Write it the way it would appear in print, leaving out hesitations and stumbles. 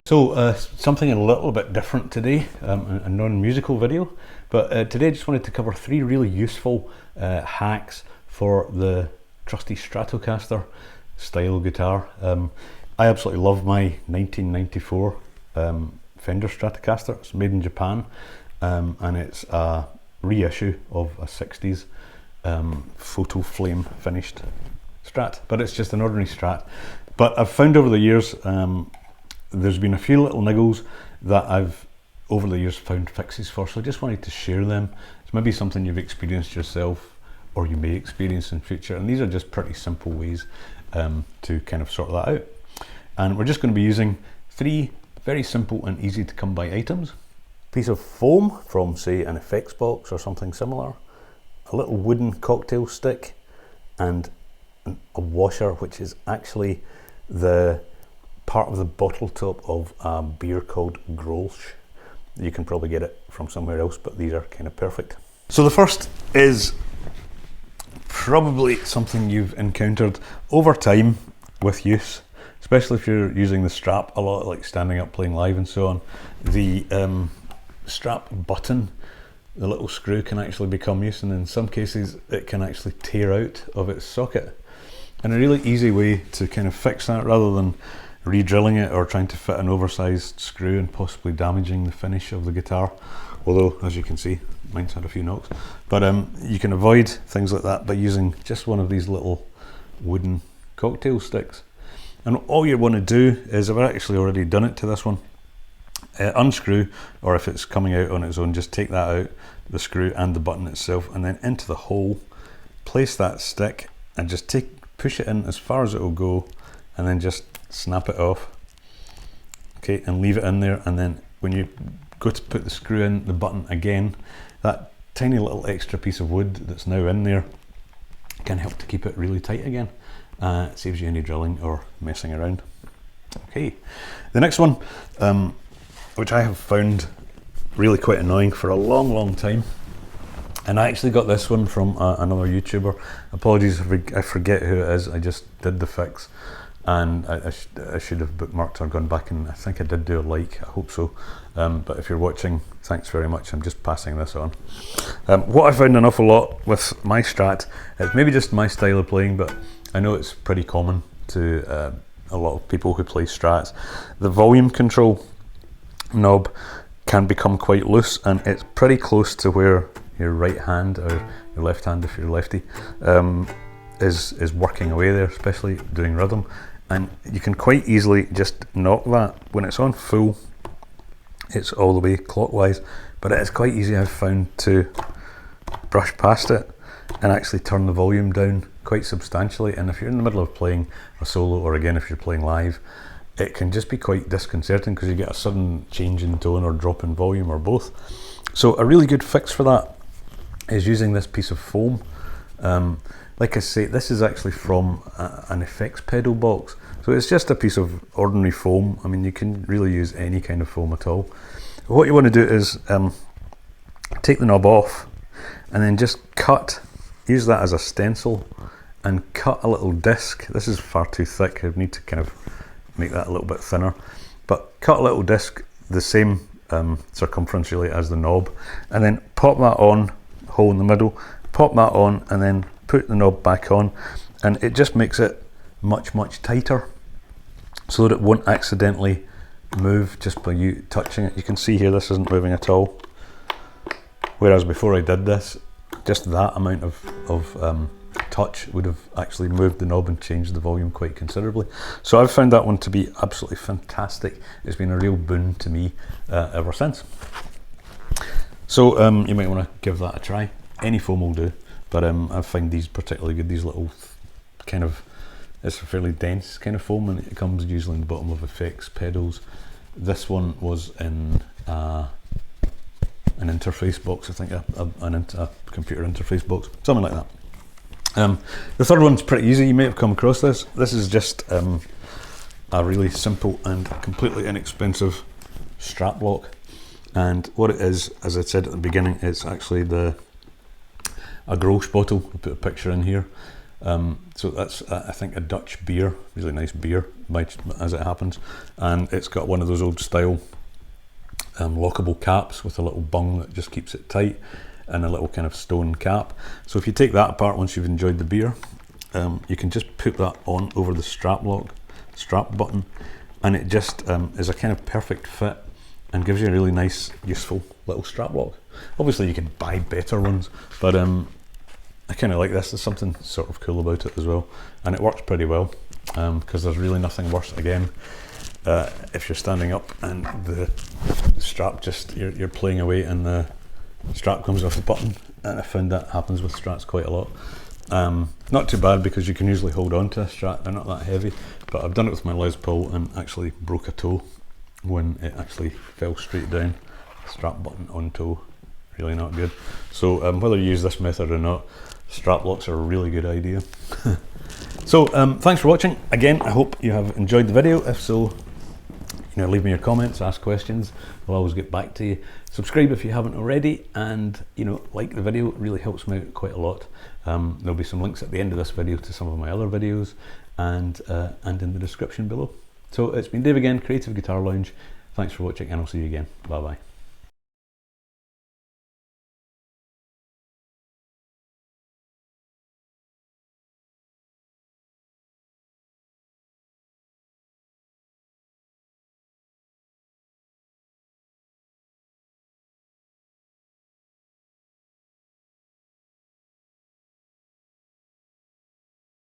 So something a little bit different today, a non-musical video, but today I just wanted to cover three really useful hacks for the trusty Stratocaster style guitar. I absolutely love my 1994 Fender Stratocaster. It's made in Japan, and it's a reissue of a 60s photo flame finished Strat, but it's just an ordinary Strat. But I've found over the years there's been a few little niggles that I've over the years found fixes for, so I just wanted to share them. It's maybe something you've experienced yourself or you may experience in future, and these are just pretty simple ways to kind of sort that out. And we're just going to be using three very simple and easy to come by items. A piece of foam from, say, an effects box or something similar, a little wooden cocktail stick, and a washer, which is actually the part of the bottle top of a beer called Grolsch. You can probably get it from somewhere else, but these are kind of perfect. So the first is probably something you've encountered over time with use, especially if you're using the strap a lot, like standing up playing live and so on. The strap button, the little screw, can actually become used, and in some cases it can actually tear out of its socket. And a really easy way to kind of fix that, rather than re-drilling it or trying to fit an oversized screw and possibly damaging the finish of the guitar, although as you can see mine's had a few knocks, but you can avoid things like that by using just one of these little wooden cocktail sticks. And all you want to do is, I've actually already done it to this one, unscrew, or if it's coming out on its own, just take that out, the screw and the button itself, and then into the hole place that stick and just push it in as far as it will go, and then just snap it off, okay, and leave it in there. And then when you go to put the screw in the button again, that tiny little extra piece of wood that's now in there can help to keep it really tight again. It saves you any drilling or messing around. Okay, the next one, which I have found really quite annoying for a long time, and I actually got this one from another YouTuber. Apologies if I forget who it is. I just did the fix, and I should have bookmarked or gone back, and I think I did do a like, I hope so. But if you're watching, thanks very much. I'm just passing this on. What I found an awful lot with my Strat, it's maybe just my style of playing, but I know it's pretty common to a lot of people who play Strats. The volume control knob can become quite loose, and it's pretty close to where your right hand, or your left hand if you're lefty, is working away there, especially doing rhythm. And you can quite easily just knock that. When it's on full, it's all the way clockwise, but it is quite easy, I've found, to brush past it and actually turn the volume down quite substantially. And if you're in the middle of playing a solo, or again if you're playing live, it can just be quite disconcerting because you get a sudden change in tone or drop in volume, or both. So a really good fix for that is using this piece of foam. Like I say, this is actually from an effects pedal box, so it's just a piece of ordinary foam. I mean, you can really use any kind of foam at all. What you want to do is take the knob off, and then just use that as a stencil and cut a little disc. This is far too thick, I need to kind of make that a little bit thinner, but cut a little disc the same circumference really as the knob, and then pop that on, hole in the middle, pop that on, and then put the knob back on, and it just makes it much tighter so that it won't accidentally move just by you touching it. You can see here this isn't moving at all, whereas before I did this, just that amount of touch would have actually moved the knob and changed the volume quite considerably. So I've found that one to be absolutely fantastic. It's been a real boon to me ever since. So you might want to give that a try. Any foam will do, but I find these particularly good. These little kind of, it's a fairly dense kind of foam, and it comes usually in the bottom of effects pedals. This one was in an interface box, I think, a computer interface box, something like that. The third one's pretty easy. You may have come across this. This is just a really simple and completely inexpensive strap lock, and what it is, as I said at the beginning, it's actually a Grolsch bottle. I'll put a picture in here, So that's, I think, a Dutch beer, really nice beer, as it happens. And it's got one of those old style lockable caps with a little bung that just keeps it tight, and a little kind of stone cap. So if you take that apart once you've enjoyed the beer, you can just put that on over the strap button, and it just is a kind of perfect fit and gives you a really nice, useful little strap lock. Obviously you can buy better ones, but I kind of like this. There's something sort of cool about it as well, and it works pretty well, because there's really nothing worse, again, if you're standing up and the strap just, you're playing away and the strap comes off the button, and I found that happens with Strats quite a lot. Not too bad, because you can usually hold on to a Strat, they're not that heavy, but I've done it with my Les Paul and actually broke a toe when it actually fell straight down. Strap button on toe, really not good. So whether you use this method or not, strap locks are a really good idea. So thanks for watching. Again, I hope you have enjoyed the video. If so, leave me your comments, ask questions, I'll always get back to you. Subscribe if you haven't already, and like the video, it really helps me out quite a lot. There'll be some links at the end of this video to some of my other videos, and in the description below. So it's been Dave again, Creative Guitar Lounge. Thanks for watching, and I'll see you again. Bye bye.